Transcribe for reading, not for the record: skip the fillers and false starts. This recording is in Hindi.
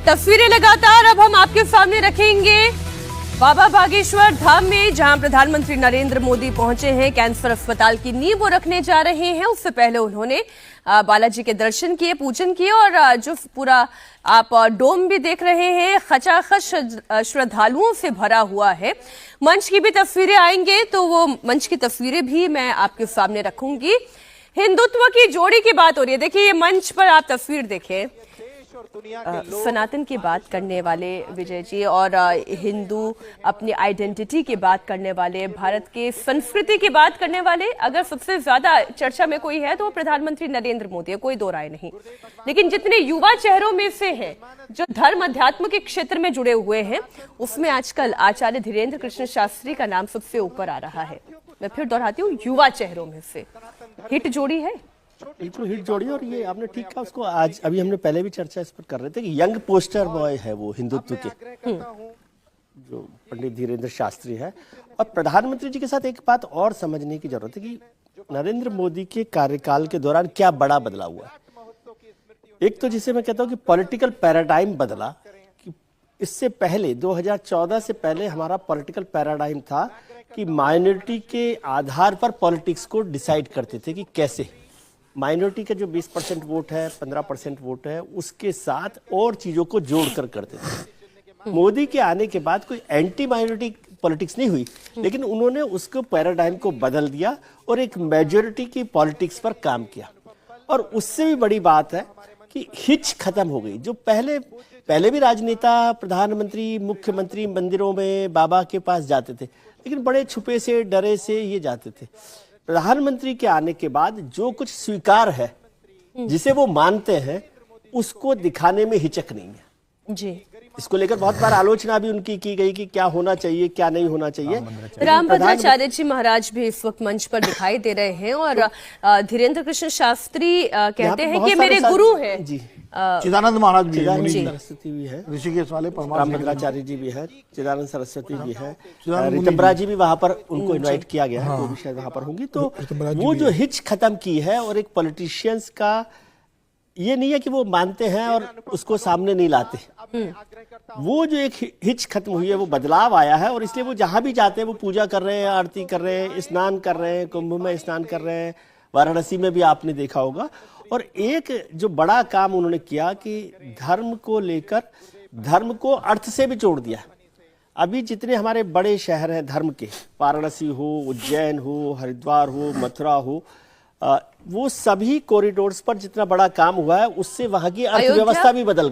तस्वीरें लगातार अब हम आपके सामने रखेंगे बाबा बागेश्वर धाम में, जहां प्रधानमंत्री नरेंद्र मोदी पहुंचे हैं। कैंसर अस्पताल की नींव वो रखने जा रहे हैं। उससे पहले उन्होंने बालाजी के दर्शन किए, पूजन किए और जो पूरा आप डोम भी देख रहे हैं खचाखच श्रद्धालुओं से भरा हुआ है। मंच की भी तस्वीरें आएंगे तो वो मंच की तस्वीरें भी मैं आपके सामने रखूंगी। हिंदुत्व की जोड़ी की बात हो रही है। देखिए ये मंच पर आप तस्वीर देखें, सनातन की बात करने वाले विजय जी और हिंदू अपनी आइडेंटिटी की बात करने वाले, भारत के संस्कृति की बात करने वाले, अगर सबसे ज्यादा चर्चा में कोई है तो वो प्रधानमंत्री नरेंद्र मोदी है, कोई दो राय नहीं। लेकिन जितने युवा चेहरों में से हैं जो धर्म अध्यात्म के क्षेत्र में जुड़े हुए हैं, उसमें आजकल आचार्य धीरेन्द्र कृष्ण शास्त्री का नाम सबसे ऊपर आ रहा है। मैं फिर दोहराती हूँ, युवा चेहरों में से हिट जोड़ी है, बिल्कुल हिट जोड़ी। और ये आपने ठीक कहा, उसको आज अभी हमने पहले भी चर्चा इस पर कर रहे थे कि यंग पोस्टर बॉय है वो हिंदुत्व के, जो पंडित धीरेन्द्र शास्त्री है। और प्रधानमंत्री जी के साथ एक बात और समझने की जरूरत है कि नरेंद्र मोदी के कार्यकाल के दौरान क्या बड़ा बदलाव हुआ है। एक तो जिसे मैं कहता हूँ कि पॉलिटिकल पैराडाइम बदला। कि इससे पहले 2014 से पहले हमारा पॉलिटिकल पैराडाइम था कि माइनॉरिटी के आधार पर पॉलिटिक्स को डिसाइड करते थे कि कैसे माइनॉरिटी का जो 20% वोट है, 15% वोट है, उसके साथ और चीजों को जोड़कर करते थे। मोदी के आने के बाद कोई एंटी माइनॉरिटी पॉलिटिक्स नहीं हुई, लेकिन उन्होंने उसको पैराडाइम को बदल दिया और एक मेजॉरिटी की पॉलिटिक्स पर काम किया। और उससे भी बड़ी बात है कि हिच खत्म हो गई। जो पहले भी राजनेता, प्रधानमंत्री, मुख्यमंत्री मंदिरों में बाबा के पास जाते थे, लेकिन बड़े छुपे से, डरे से ये जाते थे। प्रधानमंत्री के आने के बाद जो कुछ स्वीकार है, जिसे वो मानते हैं, उसको दिखाने में हिचक नहीं है जी। इसको लेकर बहुत बार आलोचना भी उनकी की गई कि क्या होना चाहिए, क्या नहीं होना चाहिए। रामभद्राचार्य जी महाराज भी इस वक्त मंच पर दिखाई दे रहे हैं और धीरेन्द्र कृष्ण शास्त्री कहते हैं कि मेरे गुरु हैं जी। चिदानंद महाराज भी है, सरस्वती भी है, ऋषिकेश वाले रामभद्राचार्य जी भी है, चिदानंद सरस्वती भी है, ऋतंबरा जी भी वहां पर उनको इनवाइट किया गया है, वो भी शायद वहां पर होंगी। तो वो जो हिच खत्म की है, और एक पॉलिटिशियंस का ये नहीं है कि वो मानते हैं और उसको सामने नहीं लाते। वो जो एक हिच खत्म हुई है, वो बदलाव आया है। और इसलिए वो जहां भी जाते हैं वो पूजा कर रहे हैं, आरती कर रहे हैं, स्नान कर रहे हैं, कुंभ में स्नान कर रहे हैं, वाराणसी में भी आपने देखा होगा। और एक जो बड़ा काम उन्होंने किया कि धर्म को लेकर, धर्म को अर्थ से भी जोड़ दिया। अभी जितने हमारे बड़े शहर हैं धर्म के, वाराणसी हो, उज्जैन हो, हरिद्वार हो, मथुरा हो, वो सभी कॉरिडोर्स पर जितना बड़ा काम हुआ है, उससे वहां की अर्थव्यवस्था भी बदल गई।